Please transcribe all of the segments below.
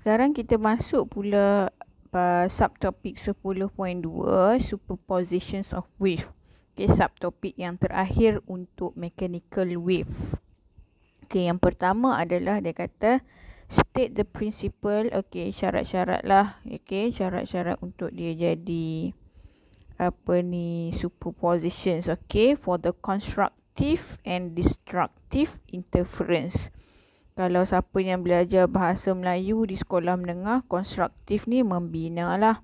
sekarang kita masuk pula subtopik 10.2 superpositions of wave. Okay, subtopik yang terakhir untuk mechanical wave. Okay, yang pertama adalah dia kata state the principle. Okay, syarat-syarat lah. Okay, syarat-syarat untuk dia jadi superpositions. Okay, for the constructive and destructive interference. Kalau siapa yang belajar bahasa Melayu di sekolah menengah, konstruktif ni membina lah.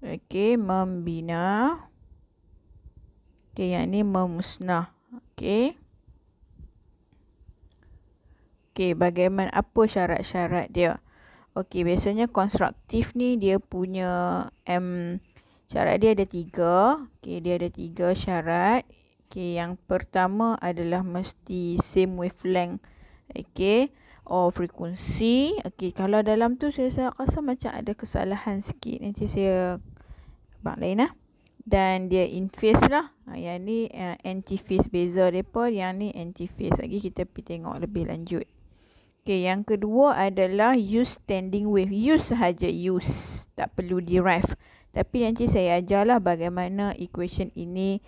Okey, membina. Okey, yang ni memusnah. Okey. Okey, bagaimana, apa syarat-syarat dia? Okey, biasanya konstruktif ni dia punya syarat dia ada 3. Okey, dia ada 3 syarat. Okey, yang pertama adalah mesti same wavelength. Okey, frekuensi. Okey, kalau dalam tu saya rasa macam ada kesalahan sikit. Nanti saya abang lain lah. Dan dia in phase lah. Yang ni anti phase, beza depa. Yang ni anti phase. Lagi kita pergi tengok lebih lanjut. Okey, yang kedua adalah use standing wave. Use sahaja, use. Tak perlu derive. Tapi nanti saya ajarlah bagaimana equation ini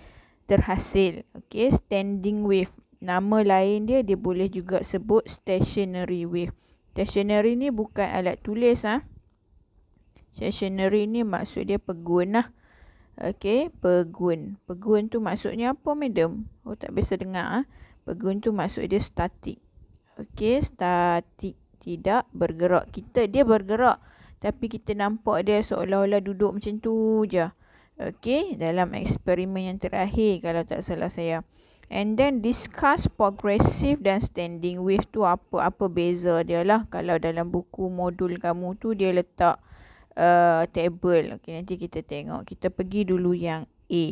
terhasil. Okey, standing wave. Nama lain dia boleh juga sebut stationary wave. Stationary ni bukan alat tulis ah. Stationary ni maksud dia pegun lah. Okey, pegun. Pegun tu maksudnya apa, madam? Oh, tak biasa dengar ah. Pegun tu maksud dia statik. Okey, statik, tidak bergerak. Dia bergerak, tapi kita nampak dia seolah-olah duduk macam tu je. Okey, dalam eksperimen yang terakhir kalau tak salah saya. And then discuss progressive dan standing wave tu apa beza dia lah. Kalau dalam buku modul kamu tu dia letak table. Okey, nanti kita tengok. Kita pergi dulu yang A.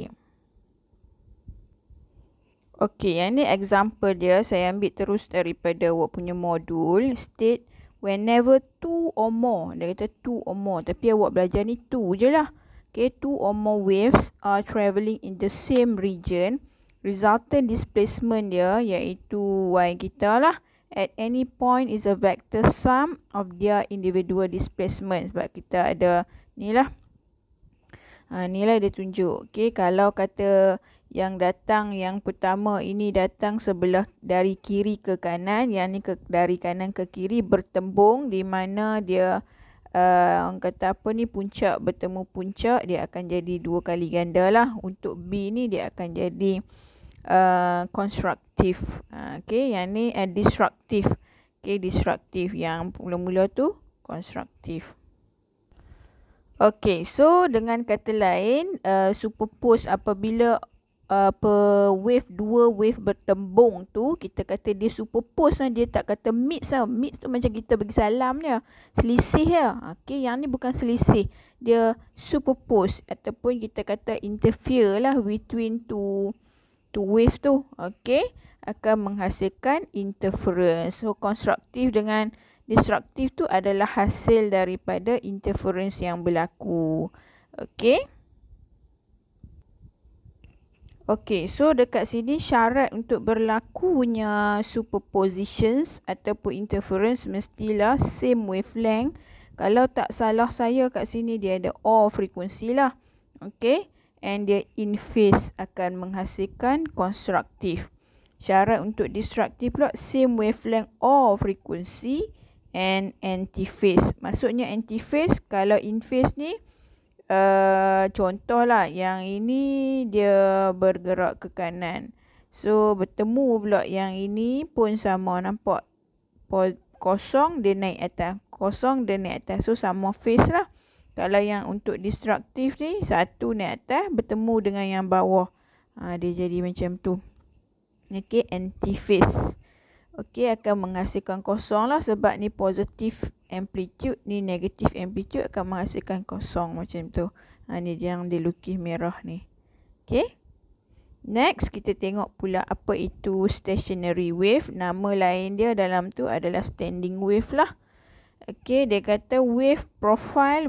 Okey, yang ni example dia. Saya ambil terus daripada awak punya modul. State whenever 2 or more. Dia kata 2 or more. Tapi awak belajar ni 2 je lah. Okay, 2 or more waves are travelling in the same region. Resultant displacement dia iaitu y kita lah at any point is a vector sum of their individual displacement. Sebab kita ada ni lah. Ni lah dia tunjuk. Okay, kalau kata yang datang yang pertama ini datang sebelah dari kiri ke kanan, yang ni dari kanan ke kiri bertembung, di mana dia orang kata apa ni, puncak bertemu puncak, dia akan jadi 2 kali ganda lah. Untuk B ni dia akan jadi konstruktif. Okay, yang ni destruktif. Okay, destruktif. Yang mula-mula tu konstruktif. Okay, so dengan kata lain, superpose apabila wave 2 wave bertembung tu, kita kata dia superpose lah. Dia tak kata mix lah. Mix tu macam kita bagi salam je, selisih lah. Okay, yang ni bukan selisih, dia superpose. Ataupun kita kata interfere lah between two wave tu. Okay, akan menghasilkan interference. So konstruktif dengan destruktif tu adalah hasil daripada interference yang berlaku. Okay. Okay, so dekat sini syarat untuk berlakunya superpositions ataupun interference mestilah same wavelength. Kalau tak salah saya kat sini dia ada all frekuensi lah. Okay, and dia in phase akan menghasilkan konstruktif. Syarat untuk destruktif pula same wavelength all frekuensi and anti-phase. Maksudnya anti-phase, kalau in phase ni contohlah yang ini dia bergerak ke kanan. So bertemu pula yang ini pun sama, nampak kosong dia naik atas, kosong dia naik atas. So sama phase lah. Kalau yang untuk destruktif ni, satu naik atas bertemu dengan yang bawah. Dia jadi macam tu. Okay, anti-phase. Okay, akan menghasilkan kosong lah. Sebab ni positif amplitude, ni negatif amplitude, akan menghasilkan kosong macam tu. Ni yang dilukis merah ni. Okay. Next, kita tengok pula apa itu stationary wave. Nama lain dia dalam tu adalah standing wave lah. Okay, dia kata wave profile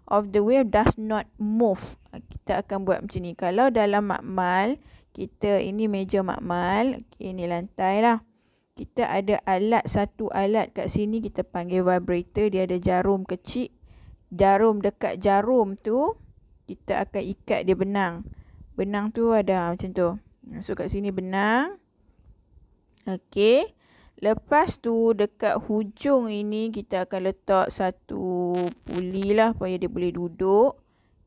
of the wave does not move. Kita akan buat macam ni. Kalau dalam makmal, kita ini meja makmal. Okay, ni lantai lah. kita ada satu alat kat sini kita panggil vibrator. Dia ada jarum kecil. Dekat jarum tu kita akan ikat dia benang. Benang tu ada macam tu. So kat sini benang. Okey. Lepas tu dekat hujung ini kita akan letak satu puli lah supaya dia boleh duduk.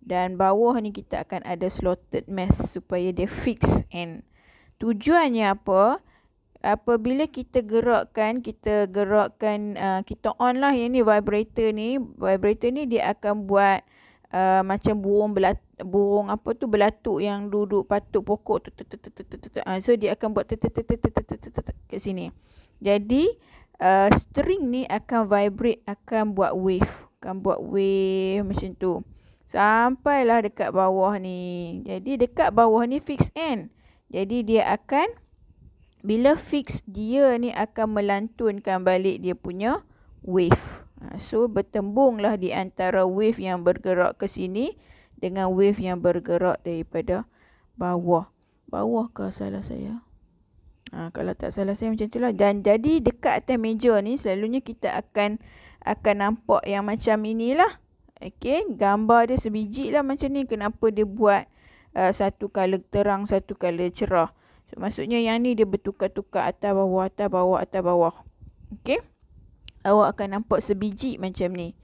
Dan bawah ni kita akan ada slotted mesh supaya dia fix end. Tujuannya apa? Apabila kita gerakkan, kita on lah yang ni vibrator ni. Vibrator ni dia akan buat macam burung apa tu belatuk yang duduk patuk pokok tu. So dia akan buat kat sini. Jadi string ni akan vibrate, akan buat wave macam tu. Sampailah dekat bawah ni. Jadi dekat bawah ni fix end. Jadi dia akan, bila fix, dia ni akan melantunkan balik dia punya wave. So bertembunglah di antara wave yang bergerak ke sini dengan wave yang bergerak daripada bawah. Bawah ke salah saya? Kalau tak salah saya macam itulah. Dan jadi dekat atas meja ni selalunya kita akan nampak yang macam inilah. Okey, gambar dia sebiji lah macam ni. Kenapa dia buat satu color terang, satu color cerah. So, maksudnya yang ni dia bertukar-tukar atas bawah, atas bawah, atas bawah. Okey. Awak akan nampak sebiji macam ni.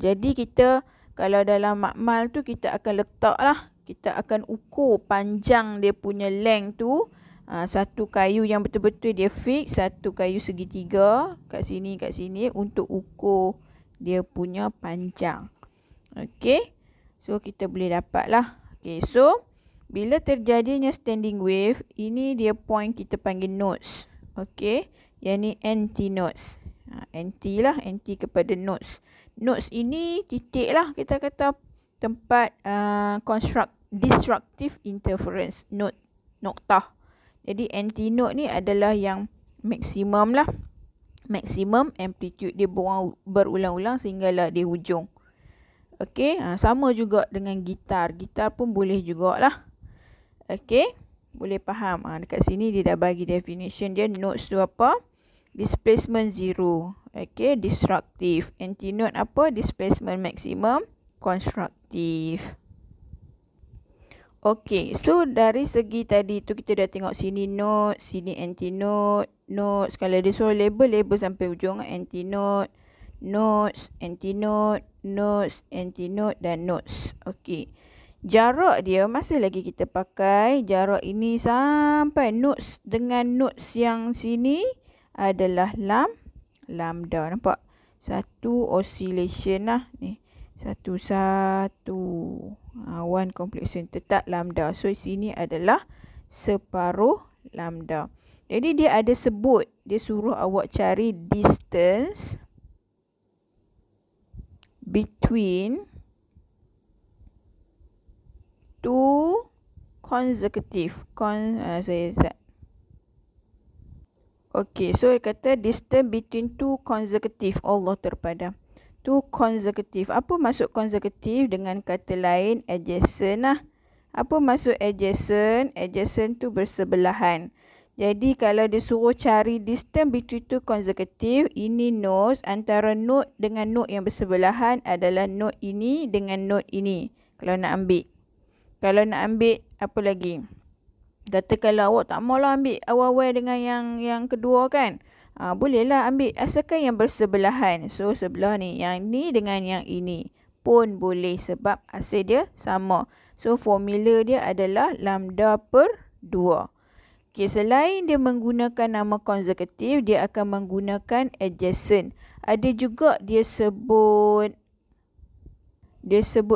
Jadi kita kalau dalam makmal tu kita akan letak lah. Kita akan ukur panjang dia punya length tu. Satu kayu yang betul-betul dia fix, satu kayu segitiga kat sini untuk ukur dia punya panjang. Okey. So kita boleh dapat lah. Okey, so bila terjadinya standing wave, ini dia point kita panggil nodes. Okey, yang ni anti-nodes. Anti lah, anti kepada nodes. Nodes ini titik lah kita kata tempat destructive interference. Noktah. Jadi anti-node ni adalah yang maksimum lah. Maksimum amplitude dia berulang-ulang sehinggalah di hujung. Okey, sama juga dengan gitar. Gitar pun boleh jugalah. Okey, boleh faham. Dekat sini dia dah bagi definition dia. Nodes tu apa? Displacement zero. Okey, destructive. Anti-node apa? Displacement maximum. Constructive. Okey, so dari segi tadi tu kita dah tengok sini node, sini anti-node, nodes. Kalau dia suruh label sampai hujung. Anti-node, nodes, anti-node, nodes, anti-node dan nodes. Okey. Jarak dia masih lagi kita pakai. Jarak ini sampai nodes dengan nodes yang sini adalah lambda. Nampak? Satu oscillation lah ni. Satu. One completion tetap lambda. So sini adalah separuh lambda. Jadi dia ada sebut. Dia suruh awak cari distance between two consecutive. Okay, so dia kata distance between two consecutive. Allah terpadam. Two consecutive. Apa maksud consecutive? Dengan kata lain, adjacent lah. Apa maksud adjacent? Adjacent tu bersebelahan. Jadi kalau dia suruh cari distance between two consecutive, ini nodes. Antara node dengan node yang bersebelahan adalah node ini dengan node ini. Kalau nak ambil. Kalau nak ambil apa lagi? Kata kalau awak tak maulah ambil awal-awal dengan yang kedua kan. Bolehlah ambil asalkan yang bersebelahan. So sebelah ni, yang ni dengan yang ini pun boleh sebab asal dia sama. So formula dia adalah lambda per 2. Okay, selain dia menggunakan nama konsekutif, dia akan menggunakan adjacent. Ada juga dia sebut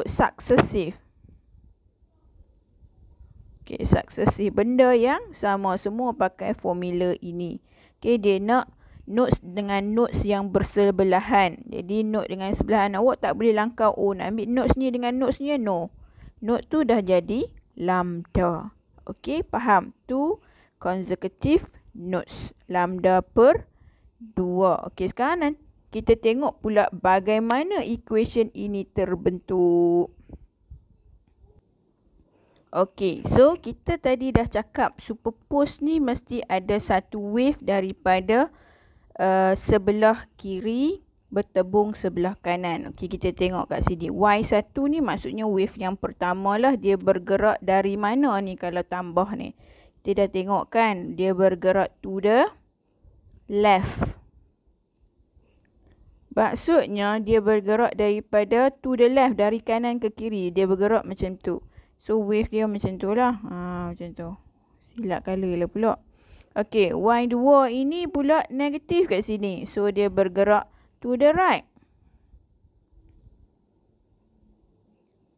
successive. Okay, successive. Benda yang sama, semua pakai formula ini. Okay, dia nak nodes dengan nodes yang bersebelahan. Jadi node dengan sebelahan awak tak boleh langkau, nak ambil nodes ni dengan nodes ni, no. Node tu dah jadi lambda. Okay, faham? Tu consecutive nodes. Lambda per 2. Okay, sekarang kita tengok pula bagaimana equation ini terbentuk. Okey, so kita tadi dah cakap superpose ni mesti ada satu wave daripada sebelah kiri bertembung sebelah kanan. Okey, kita tengok kat sini. Y1 ni maksudnya wave yang pertama lah. Dia bergerak dari mana ni kalau tambah ni? Kita dah tengok kan, dia bergerak to the left. Maksudnya dia bergerak daripada to the left, dari kanan ke kiri. Dia bergerak macam tu. So wave dia macam tu lah. Macam tu. Silap colour lah pula. Okey, Y2 ini pula negatif kat sini. So dia bergerak to the right.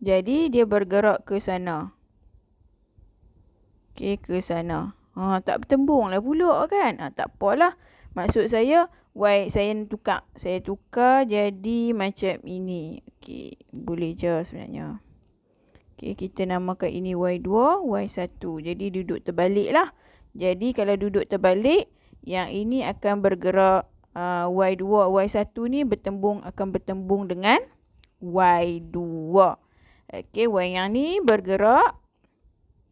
Jadi dia bergerak ke sana. Okey, ke sana. Tak bertembung lah pula kan. Tak apalah. Maksud saya, Y saya tukar. Saya tukar jadi macam ini. Okey, boleh je sebenarnya. Okey, kita namakan ini Y2, Y1. Jadi duduk terbalik lah. Jadi kalau duduk terbalik, yang ini akan bergerak Y2, Y1 ni akan bertembung dengan Y2. Okey, Y yang ni bergerak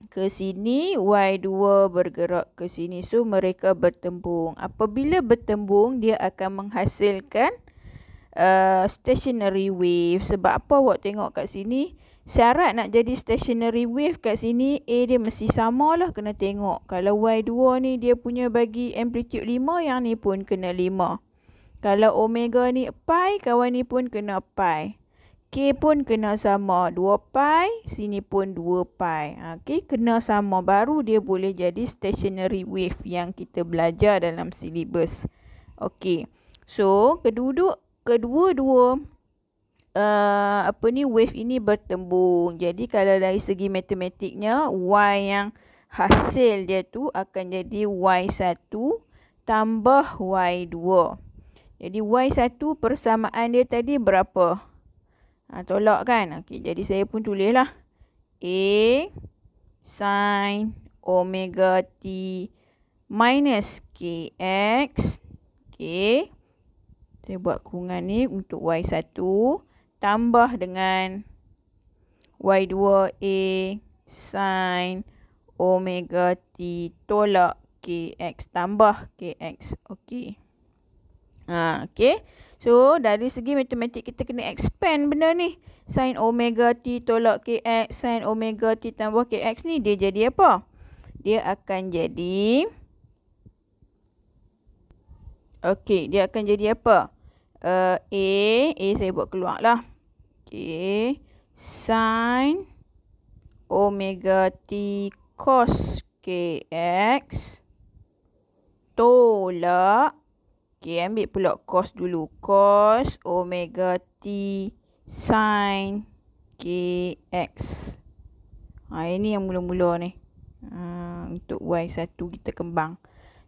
ke sini, Y2 bergerak ke sini. So mereka bertembung. Apabila bertembung, dia akan menghasilkan stationary wave. Sebab apa awak tengok kat sini? Syarat nak jadi stationary wave kat sini, A dia mesti sama lah, kena tengok. Kalau Y2 ni dia punya bagi amplitude 5, yang ni pun kena 5. Kalau omega ni pi, kawan ni pun kena pi. K pun kena sama, 2 pi, sini pun 2 pi. Okey, kena sama, baru dia boleh jadi stationary wave yang kita belajar dalam silibus. Okey, so kedua-dua wave ini bertembung. Jadi kalau dari segi matematiknya, Y yang hasil dia tu akan jadi Y1 tambah Y2. Jadi Y1 persamaan dia tadi berapa? Tolak kan? Okey, jadi saya pun tulislah. A sin omega t minus kx. Okey. Saya buat kurungan ni untuk Y1 tambah dengan Y2A sin omega t tolak kx tambah kx. Okey. Okey. So, dari segi matematik kita kena expand benda ni. Sin omega t tolak kx, sin omega t tambah kx ni dia jadi apa? Dia akan jadi... Okey, dia akan jadi apa? A saya buat keluar lah. Okey. Sin omega t cos kx tolak. Okey, ambil pula cos dulu. Cos omega t sin kx. Ini yang mula-mula ni. Untuk Y1 kita kembang.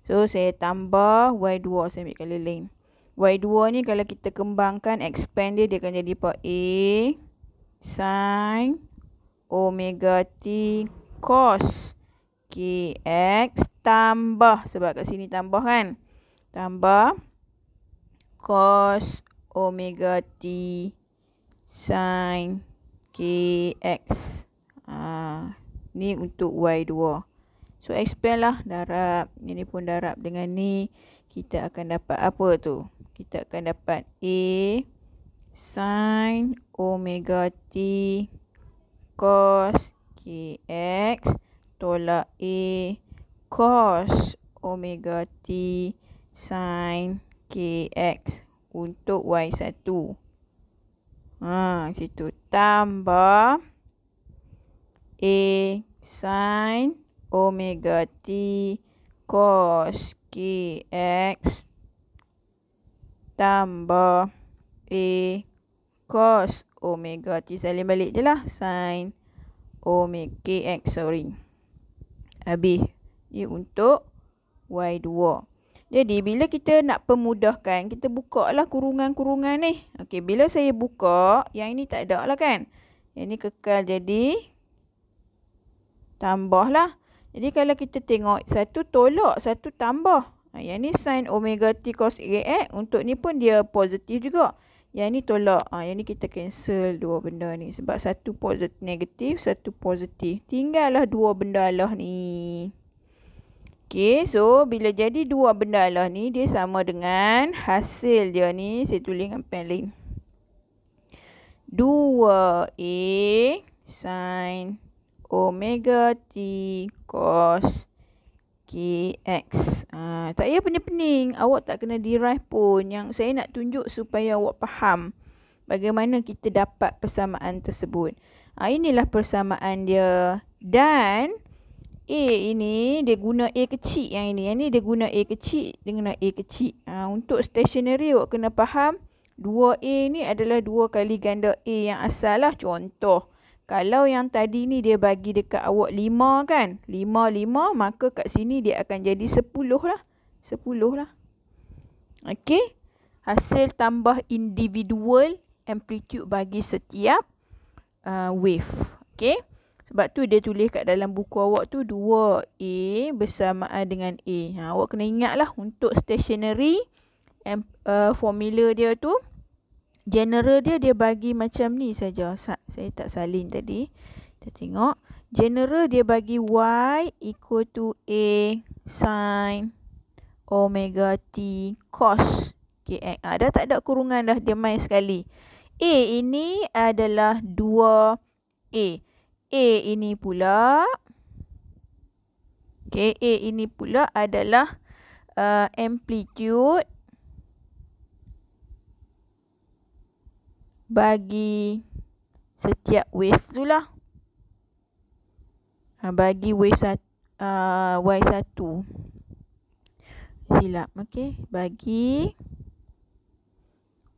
So, saya tambah Y2. Saya ambil colour lain. Y2 ni kalau kita kembangkan, expand dia akan jadi apa? A sin omega t cos kx tambah, sebab kat sini tambah kan? Tambah cos omega t sin kx. Ni untuk Y2. So, expand lah, darab. Ini pun darab dengan ni. Kita akan dapat apa tu? Kita akan dapat A sin omega t cos kx tolak A cos omega t sin kx untuk Y1. Situ. Tambah A sin omega t cos kx tambah A cos omega t. Salin balik je lah. Sin omega kx, habis. Ini untuk Y2. Jadi, bila kita nak pemudahkan, kita buka lah kurungan-kurungan ni. Okey, bila saya buka, yang ini tak ada lah kan? Yang ini kekal jadi tambah lah. Jadi, kalau kita tengok, satu tolak, satu tambah. Yang ni sin omega t cos kx. Untuk ni pun dia positif juga. Yang ni tolak. Yang ni kita cancel dua benda ni. Sebab satu negatif, satu positif. Tinggallah dua benda lah ni. Okay, so bila jadi dua benda lah ni, dia sama dengan hasil dia ni. Saya tulis dengan pen lain. 2A sin omega t cos kx. Tak payah pening-pening. Awak tak kena derive pun. Yang saya nak tunjuk supaya awak faham bagaimana kita dapat persamaan tersebut. Inilah persamaan dia. Dan A ini dia guna A kecil yang ini. Yang ni dia guna A kecil dengan A kecil. Untuk stationary awak kena faham 2A ni adalah 2 kali ganda A yang asal lah. Contoh, kalau yang tadi ni dia bagi dekat awak 5 kan. 5, maka kat sini dia akan jadi 10 lah. 10 lah. Okey. Hasil tambah individual amplitude bagi setiap wave. Okey. Sebab tu dia tulis kat dalam buku awak tu 2A bersamaan dengan A. Awak kena ingat lah untuk stationary formula dia tu. General dia bagi macam ni saja. Saya tak salin tadi. Kita tengok. General dia bagi Y equal to A sin omega t cos kx. Dah tak ada kurungan dah. Dia main sekali. A ini adalah 2A. A ini pula. Okay, A ini pula adalah amplitude bagi setiap wave tu lah. Bagi wave Y1. Silap. Okay. Bagi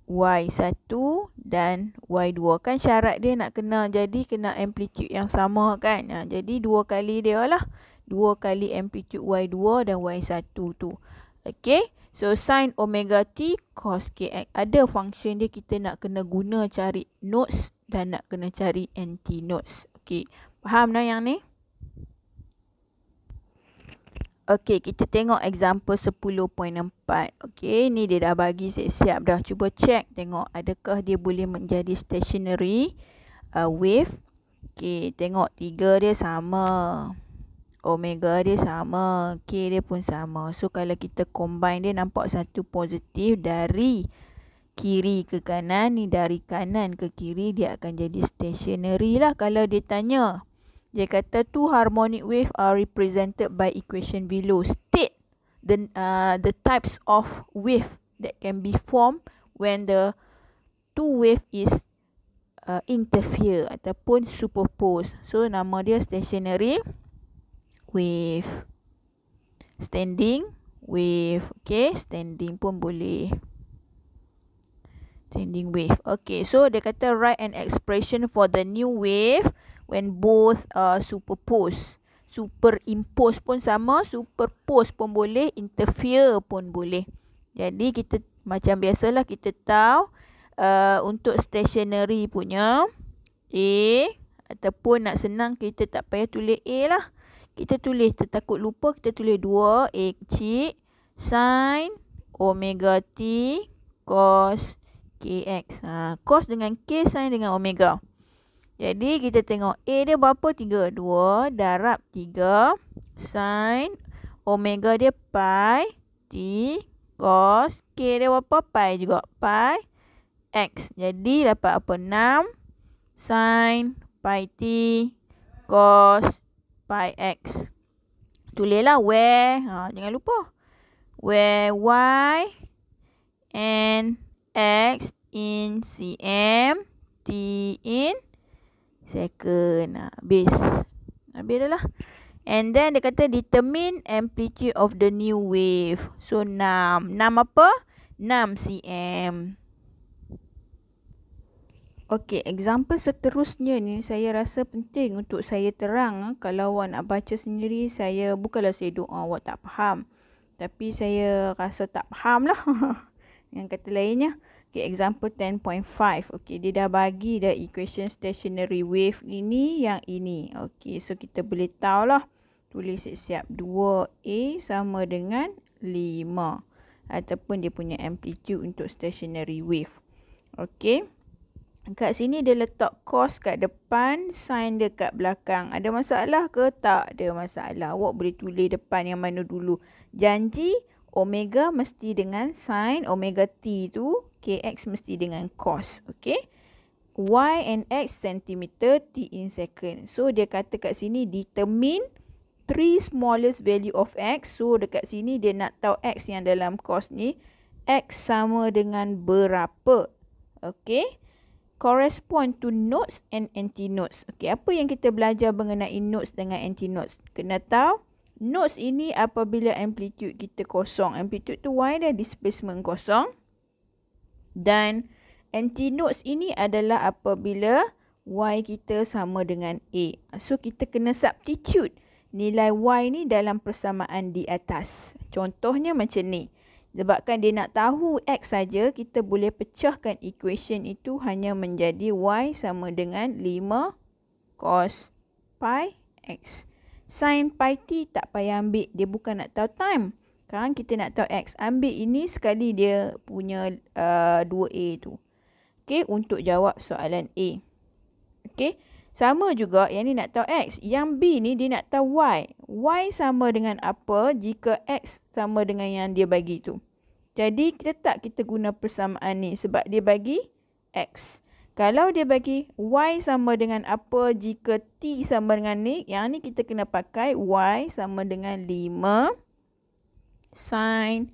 Y1 dan Y2. Kan syarat dia nak kena jadi kena amplitude yang sama kan. Jadi 2 kali dia lah. 2 kali amplitude Y2 dan Y1 tu. Okay. So, sin omega t cos kx. Ada function dia kita nak kena guna cari notes dan nak kena cari anti-notes. Okay. Faham dah yang ni? Okay, kita tengok example 10.4. Okay, ni dia dah bagi siap-siap dah. Cuba check tengok adakah dia boleh menjadi stationary wave. Okay, tengok 3 dia sama. Omega dia sama. K dia pun sama. So, kalau kita combine dia nampak satu positif dari kiri ke kanan. Ni dari kanan ke kiri dia akan jadi stationary lah. Kalau dia tanya. Dia kata two harmonic wave are represented by equation below. State the types of wave that can be formed when the two wave is interfere ataupun superpose. So, nama dia stationary wave. Standing wave. Okay, standing pun boleh. Standing wave. Okay, so dia kata write an expression for the new wave when both superpose. Superimpose pun sama, superpose pun boleh, interfere pun boleh. Jadi kita macam biasalah kita tahu untuk stationary punya A ataupun nak senang kita tak payah tulis A lah. Kita tulis, takut lupa kita tulis 2A kecil sin omega t cos kx. Cos dengan K, sin dengan omega. Jadi kita tengok A dia berapa? 3. 2 darab 3 sin omega dia pi t cos K dia berapa? Pi juga. Pi x. Jadi dapat apa? 6 sin pi t cos pi x. Tulislah where. Jangan lupa. Where y and x in cm, t in second. Habis dah lah. And then dia kata determine amplitude of the new wave. So 6. 6 apa? 6 cm. Okey, example seterusnya ni saya rasa penting untuk saya terang. Kalau awak nak baca sendiri, bukanlah saya doa awak tak faham. Tapi saya rasa tak faham lah. Yang kata lainnya. Okay, example 10.5. Okay, dia dah bagi dah equation stationary wave ini yang ini. Okay, so kita boleh tahu lah. Tulis siap-siap. 2A sama dengan 5. Ataupun dia punya amplitude untuk stationary wave. Okey. Kat sini dia letak cos kat depan, sin dia kat belakang. Ada masalah ke? Tak ada masalah. Awak boleh tulis depan yang mana dulu. Janji omega mesti dengan sin, omega t tu, kx mesti dengan cos. Okey. Y and x centimeter, t in second. So dia kata kat sini determine 3 smallest value of x. So dekat sini dia nak tahu x yang dalam cos ni. X sama dengan berapa? Okey. Correspond to nodes and antinodes. Okey, apa yang kita belajar mengenai nodes dengan antinodes? Kena tahu, nodes ini apabila amplitude kita kosong. Amplitude tu y dah, displacement kosong. Dan antinodes ini adalah apabila y kita sama dengan a. So, kita kena substitute nilai y ni dalam persamaan di atas. Contohnya macam ni. Sebabkan dia nak tahu x saja, kita boleh pecahkan equation itu hanya menjadi y sama dengan 5 cos pi x. Sin pi t tak payah ambil, dia bukan nak tahu time. Sekarang kita nak tahu x. Ambil ini sekali dia punya 2a tu. Okey, untuk jawab soalan A. Okey, sama juga yang ni nak tahu x. Yang B ni dia nak tahu y. Y sama dengan apa jika x sama dengan yang dia bagi tu. Jadi kita guna persamaan ni sebab dia bagi x. Kalau dia bagi y sama dengan apa jika t sama dengan ni, yang ni kita kena pakai y sama dengan 5 sin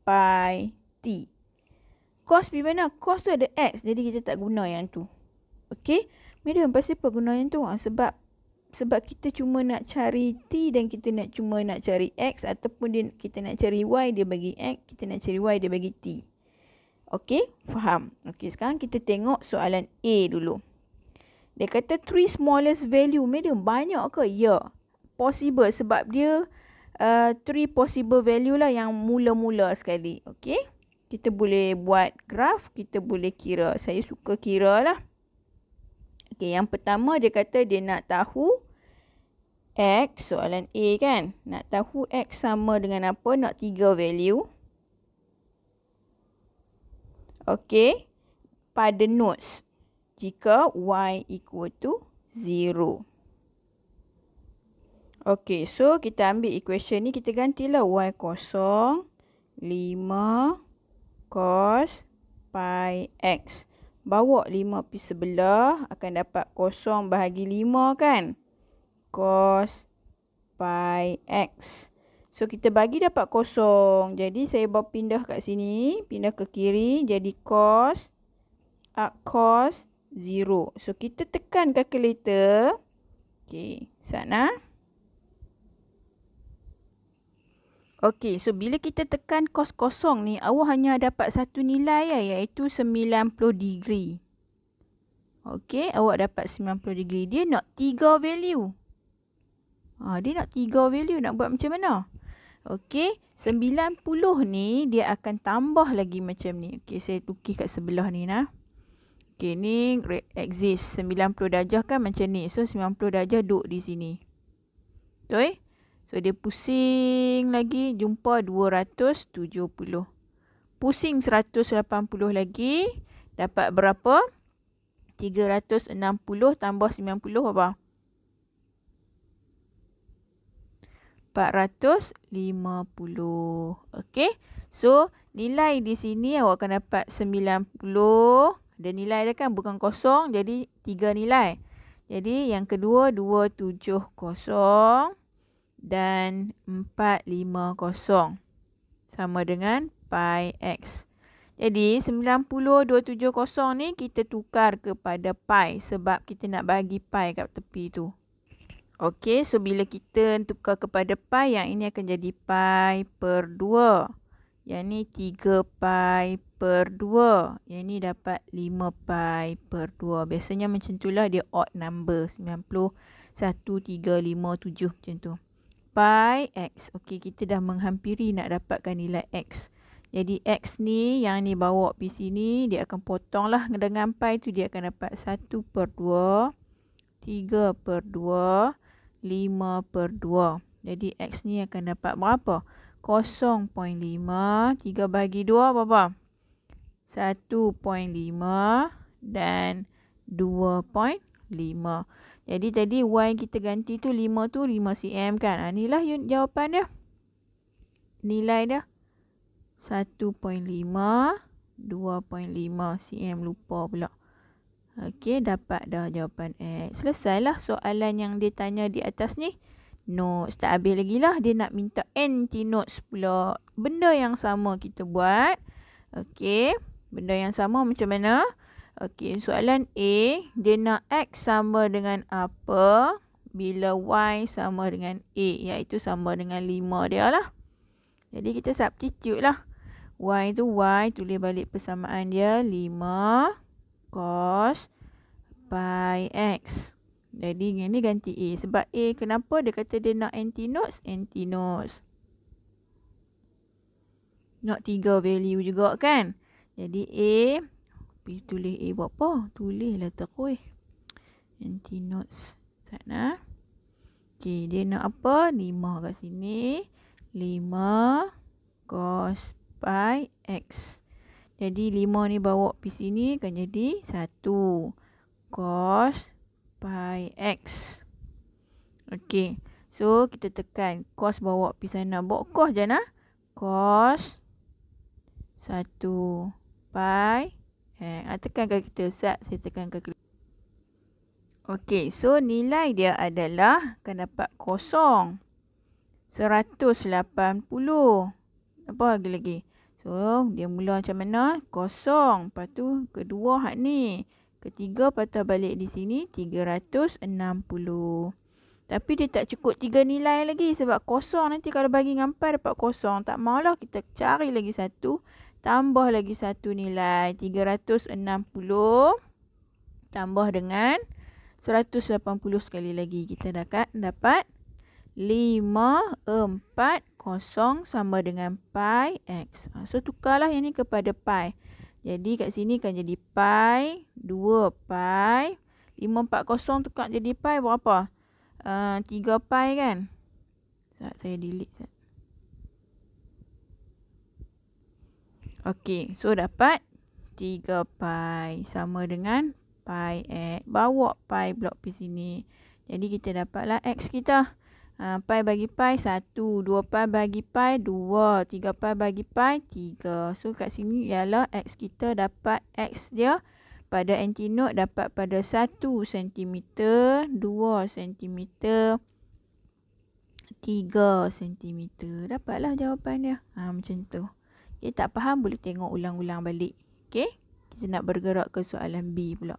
pi t. Cos pergi mana? Cos tu ada x, jadi kita tak guna yang tu. Okey? Madam, pasal apa guna yang tu? Sebab kita cuma nak cari t dan kita cuma nak cari x, ataupun kita nak cari y, dia bagi x, kita nak cari y, dia bagi t. Okey, faham? Okey, sekarang kita tengok soalan A dulu. Dia kata 3 smallest value. Madam, banyak ke? Ya, possible sebab dia 3 possible value lah yang mula-mula sekali. Okey, kita boleh buat graf, kita boleh kira. Saya suka kira lah. Okey, yang pertama dia kata dia nak tahu x, soalan A kan. Nak tahu x sama dengan apa? Nak 3 value. Okey, pada nodes. Jika y equal to 0. Okey, so kita ambil equation ni, kita gantilah y kosong 5 cos pi x. Bawa 5 pergi sebelah, akan dapat kosong bahagi 5 kan. Cos pi x. So, kita bagi dapat kosong. Jadi, saya bawa pindah kat sini. Pindah ke kiri. Jadi, cos 0. So, kita tekan calculator. Okey, sana. Okey, so bila kita tekan cos kosong ni, awak hanya dapat satu nilai ya, iaitu 90 degree. Okey, awak dapat 90 degree. Dia nak 3 value. Dia nak 3 value. Nak buat macam mana? Okey, 90 ni dia akan tambah lagi macam ni. Okey, saya tukis kat sebelah ni nah. Okey, ni exist 90 darjah kan macam ni. So 90 darjah duduk di sini. Betul? So dia pusing lagi, jumpa 270. Pusing 180 lagi, dapat berapa? 360 tambah 90 apa? 450. Okey. So, nilai di sini awak akan dapat 90. Ada nilai dia kan, bukan kosong. Jadi, 3 nilai. Jadi, yang kedua 270 dan 450. Sama dengan pi x. Jadi, 90, 270 ni kita tukar kepada pi. Sebab kita nak bagi pi kat tepi tu. Okey, so bila kita tukar kepada pi, yang ini akan jadi pi per 2. Yang ni 3 pi per 2. Yang ni dapat 5 pi per 2. Biasanya macam itulah dia odd number. 90, 1, 3, 5, 7 macam tu. Pi x. Okey, kita dah menghampiri nak dapatkan nilai x. Jadi x ni, yang ni bawa pergi sini, dia akan potong lah dengan pi tu. Dia akan dapat 1 per 2, 3 per 2, 5 per 2. Jadi x ni akan dapat berapa? 0.5. 3 bagi 2 berapa? 1.5 dan 2.5. Jadi tadi Y kita ganti tu 5 tu 5 cm kan. Inilah jawapan dia. Nilai dia 1.5, 2.5 cm. Lupa pula. Okey, dapat dah jawapan X. Selesailah soalan yang dia tanya di atas ni. Notes. Tak habis lagi lah. Dia nak minta anti-notes pula. Benda yang sama kita buat. Okey. Benda yang sama macam mana? Okey, soalan A, dia nak X sama dengan apa bila Y sama dengan A, iaitu sama dengan 5 dia lah. Jadi kita substitute lah. Y tu Y, tulis balik persamaan dia 5 cos pi X. Jadi yang ni ganti A. Sebab A kenapa dia kata dia nak anti-notes? Anti-notes. Nak 3 value juga kan? Jadi A, tulis A buat apa? Tulislah terus. Anti-notes. Sana. Okey, dia nak apa? 5 kat sini. 5 cos pi X. Jadi 5 ni bawa pergi sini akan jadi 1 cos pi X. Okey. So, kita tekan cos bawa pergi sana. Bawa cos je nak. Cos 1 pi tekan kaki kita. Saya tekan kaki. Okey, so nilai dia adalah akan dapat kosong. 180. Apa lagi? So, dia mula macam mana? Kosong. Lepas tu, kedua hak ni. Ketiga patah balik di sini 360. Tapi dia tak cukup 3 nilai lagi. Sebab kosong nanti kalau bagi dengan pi dapat kosong. Tak maulah kita cari lagi satu. Tambah lagi satu nilai 360 tambah dengan 180 sekali lagi. Kita dapat 540 sama dengan pi X. So tukarlah yang ni kepada pi. Jadi kat sini kan jadi pi 2 pi. 540 tukar jadi pi berapa? 3 pi kan? Saya delete. Okey, so dapat 3 pi sama dengan pi X. Bawa pi blok pergi sini. Jadi kita dapatlah X kita. Pi bagi pi 1. 2 pi bagi pi 2. 3 pi bagi pi 3. So kat sini ialah X kita dapat X dia. Pada antinote dapat pada 1 cm, 2 cm, 3 cm. Dapatlah jawapan dia. Macam tu. Okay, tak faham boleh tengok ulang-ulang balik. Okay. Kita nak bergerak ke soalan B pula.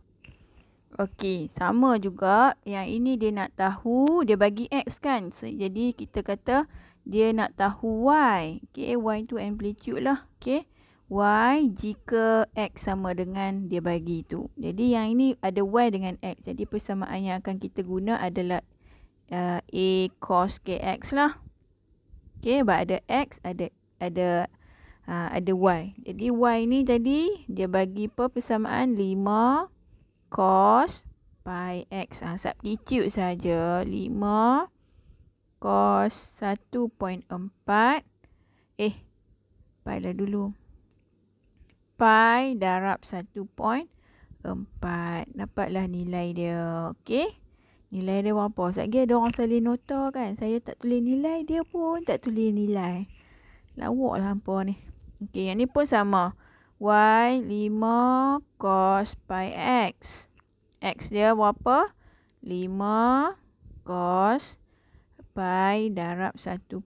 Okey, sama juga. Yang ini dia nak tahu, dia bagi X kan. Jadi kita kata dia nak tahu Y. Okey, Y tu amplitude lah. Okey. Y jika X sama dengan dia bagi tu. Jadi yang ini ada Y dengan X. Jadi persamaan yang akan kita guna adalah A cos KX lah. Okey, sebab ada X, ada Y. Jadi Y ni jadi dia bagi apa persamaan 5 cos pi X. Substitute saja. 5 cos 1.4. Pi lah dulu. Pi darab 1.4. Dapatlah nilai dia. Okey. Nilai dia berapa? Sekejap ada orang salin nota kan. Saya tak tulis nilai, dia pun tak tulis nilai. Lawak lah hampa ni. Okey, yang ni pun sama. Y 5 cos pi X. X dia berapa? 5 cos pi darab 1.2.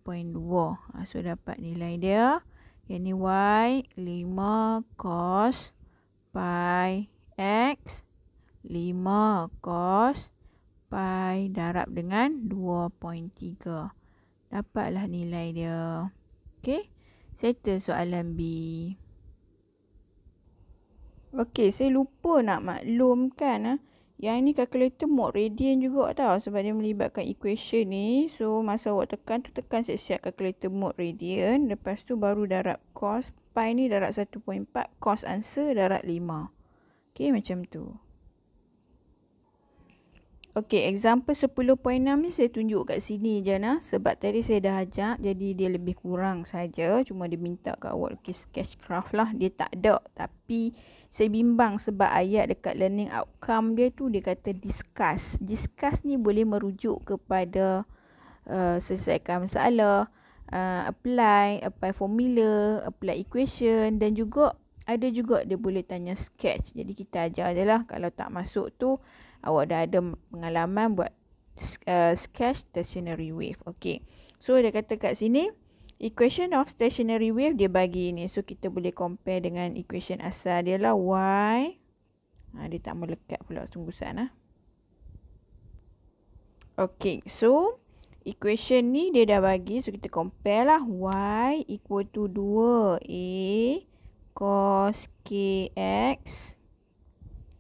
So dapat nilai dia. Yang ni Y 5 cos pi X. 5 cos pi darab dengan 2.3. Dapatlah nilai dia. Okey. Settle soalan B. Okey, saya lupa nak maklumkan. Yang ni kalkulator mode radian juga tau. Sebab dia melibatkan equation ni. So, masa awak tekan tu, tekan siap-siap kalkulator mode radian. Lepas tu baru darab cos. Pi ni darab 1.4. Cos answer darab 5. Okey, macam tu. Okey, example 10.6 ni saya tunjuk kat sini je nah. Sebab tadi saya dah ajak, jadi dia lebih kurang saja. Cuma dia minta kat awak lukis sketchcraft lah. Dia tak ada. Tapi saya bimbang sebab ayat dekat learning outcome dia tu dia kata discuss. Discuss ni boleh merujuk kepada selesaikan masalah, apply formula, apply equation dan juga ada juga dia boleh tanya sketch. Jadi kita ajar je lah. Kalau tak masuk tu, awak dah ada pengalaman buat sketch stationary wave. Okey. So dia kata kat sini equation of stationary wave dia bagi ni. So kita boleh compare dengan equation asal dia lah y. Dia tak melekat pula, tunggu sana. Okey. So equation ni dia dah bagi. So kita compare lah. Y equal to 2a cos kx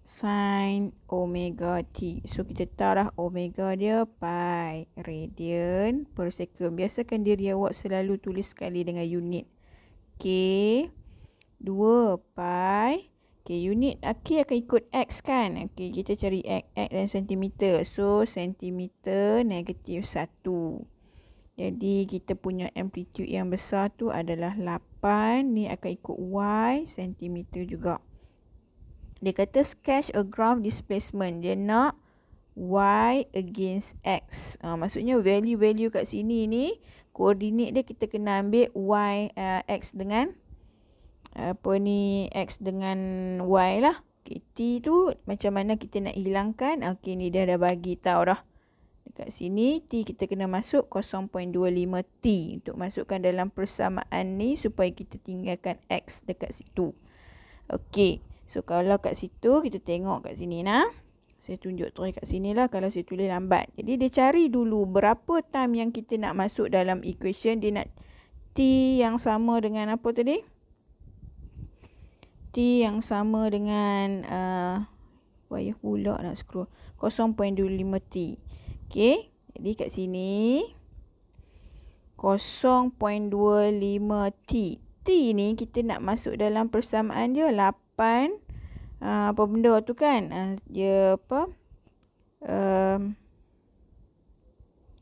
sin omega t. So kita tahu dah omega dia pi radian per second. Biasakan diri awak selalu tulis sekali dengan unit. K 2 pi. K unit K akan ikut x kan. Okey, kita cari x dan sentimeter. So sentimeter negatif 1. Jadi kita punya amplitude yang besar tu adalah 8. Ni akan ikut y sentimeter juga. Dia kata sketch a graph displacement. Dia nak y against x. Maksudnya value-value kat sini ni, koordinat dia kita kena ambil y, x dengan x dengan y lah. Okay, t tu macam mana kita nak hilangkan. Okay, ni dia dah bagi tahu dah. Dekat sini t kita kena masuk 0.25 t untuk masukkan dalam persamaan ni supaya kita tinggalkan x dekat situ. Okey. So kalau kat situ kita tengok kat sini nah. Saya tunjuk terus kat sini lah kalau saya tulis lambat. Jadi dia cari dulu berapa time yang kita nak masuk dalam equation. Dia nak t yang sama dengan apa tadi? T yang sama dengan payah pula nak scroll. 0.25 t. Okey. Jadi kat sini 0.25 t. T ni kita nak masuk dalam persamaan dia 8 apa benda tu kan, dia apa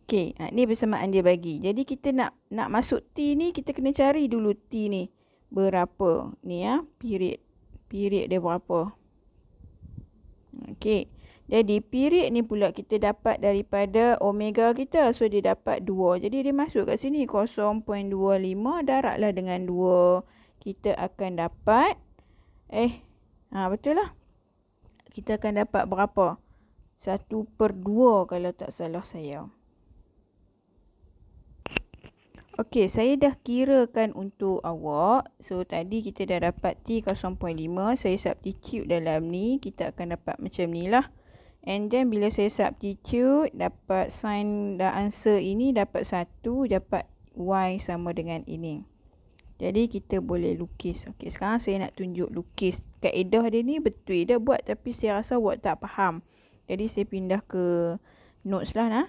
okey, ni persamaan dia bagi. Jadi kita nak masuk T ni kita kena cari dulu T ni berapa ni period dia berapa. Okey, jadi period ni pula kita dapat daripada omega kita. So dia dapat 2. Jadi dia masuk kat sini 0.25 darablah dengan 2. Kita akan dapat betul lah. Kita akan dapat berapa? 1/2 kalau tak salah saya. Okey, saya dah kirakan untuk awak. So tadi kita dah dapat T 0.5. Saya substitute dalam ni. Kita akan dapat macam ni lah. And then bila saya substitute, dapat sign dan answer ini dapat 1, dapat y sama dengan ini. Jadi kita boleh lukis. Okey, sekarang saya nak tunjuk lukis. Kaedah dia ni betul dah buat tapi saya rasa awak tak faham. Jadi saya pindah ke notes lah nah.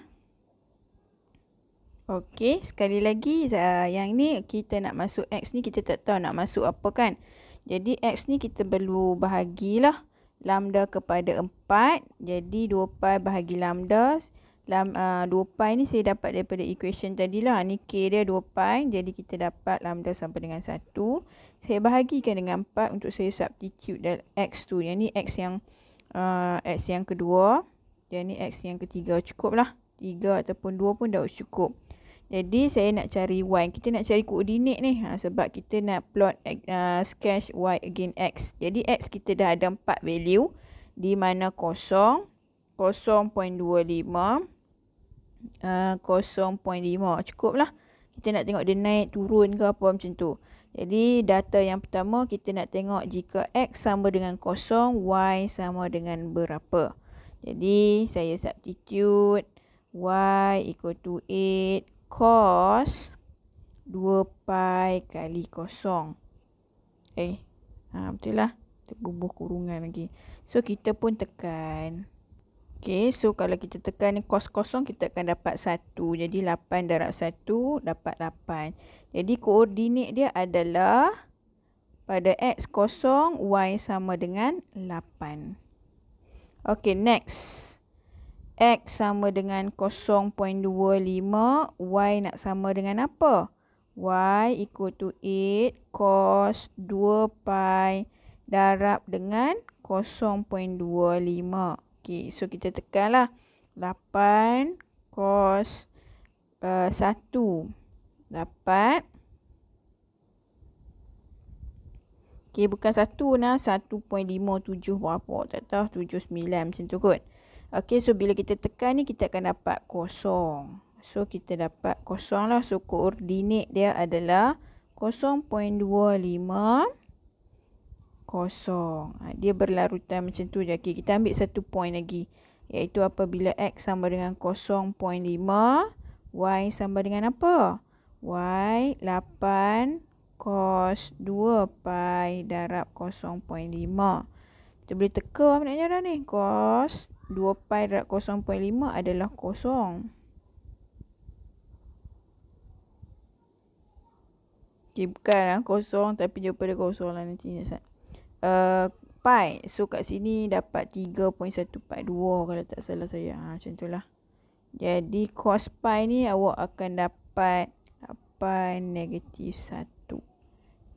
Okey, sekali lagi yang ni kita nak masuk x ni kita tak tahu nak masuk apa kan. Jadi x ni kita perlu bahagilah lambda kepada 4. Jadi 2 pi bahagi lambda. 2 pi ni saya dapat daripada equation tadi lah. Ni k dia 2 pi. Jadi kita dapat lambda sampai dengan 1. Saya bahagikan dengan 4 untuk saya substitute dan x tu. Yang ni x yang kedua. Dan ni x yang ketiga. Cukup lah. 3 ataupun 2 pun dah cukup. Jadi saya nak cari y. Kita nak cari koordinat ni. Sebab kita nak plot sketch y against x. Jadi x kita dah ada 4 value. Di mana 0, 0.25, 0.5. Cukup lah. Kita nak tengok dia naik, turun ke apa macam tu. Jadi data yang pertama kita nak tengok jika x sama dengan 0, y sama dengan berapa. Jadi saya substitute y equal to 8 cos 2 pi kali 0. Betul lah. Terbubuh kurungan lagi. So kita pun tekan. Okay, so kalau kita tekan ni cos 0 kita akan dapat 1. Jadi 8 darab 1 dapat 8. Jadi koordinat dia adalah pada x 0, y sama dengan 8. Okay, next. X sama dengan 0.25, Y nak sama dengan apa? Y equal to 8 cos 2 pi darab dengan 0.25. Okay, so kita tekanlah 8 cos 1 dapat, okay, bukan 1 nah, 1.57 berapa, tak tahu, 79 macam tu kot. Okay, so bila kita tekan ni kita akan dapat kosong. So kita dapat kosong lah. So koordinat dia adalah 0.25 kosong. Dia berlarutan macam tu je. Okay, kita ambil satu point lagi, iaitu apabila X sama dengan 0.5, Y sama dengan apa? Y 8 cos 2 pi darab 0.5. Kita boleh teka apa nak dah ni. Cos 2 pi darab 0.5 adalah kosong. Okay, bukan kosong, tapi jauh pada kosong lah nanti. Pi. So kat sini dapat 3.142 kalau tak salah saya. Macam tu lah. Jadi cos pi ni awak akan dapat 8 negatif 1.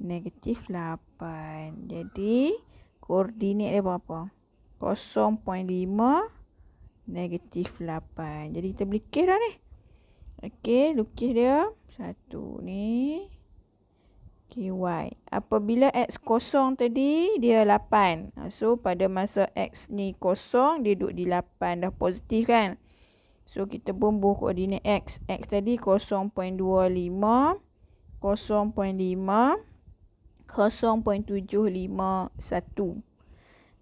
Negatif 8. Jadi koordinat dia berapa? 0.5 negatif 8. Jadi kita boleh lukis dah ni. Okey, lukis dia. Satu ni. Okay, Y. Apabila X kosong tadi, dia 8. So, pada masa X ni kosong, dia duduk di 8. Dah positif kan? So, kita bumbung koordinat X. X tadi 0.25, 0.5, 0.751.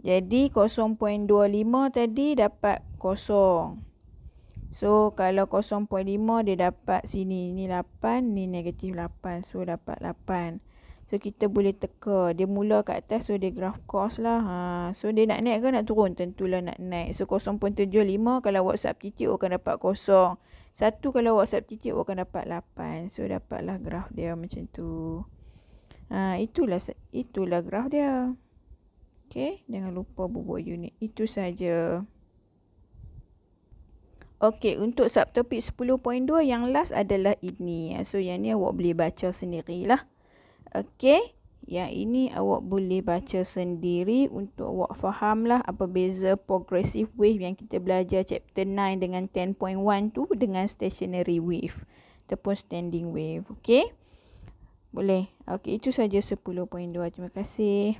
Jadi 0.25 tadi dapat kosong. So kalau 0.5 dia dapat sini. Ni 8, ni negatif 8. So dapat 8. So kita boleh teka. Dia mula kat atas, so dia graf cos lah. So dia nak naik ke nak turun? Tentulah nak naik. So 0.75 kalau awak substitute akan dapat kosong. 1 kalau awak substitute akan dapat 8. So dapatlah graf dia macam tu. Itulah graf dia. Okay, jangan lupa bubuh unit. Itu saja. Okay, untuk subtopik 10.2 yang last adalah ini. So yang ni awak boleh baca sendirilah. Okay, yang ini awak boleh baca sendiri untuk awak fahamlah apa beza progressive wave yang kita belajar chapter 9 dengan 10.1 tu dengan stationary wave ataupun standing wave. Okay, boleh. Okay, itu saja 10.2. Terima kasih.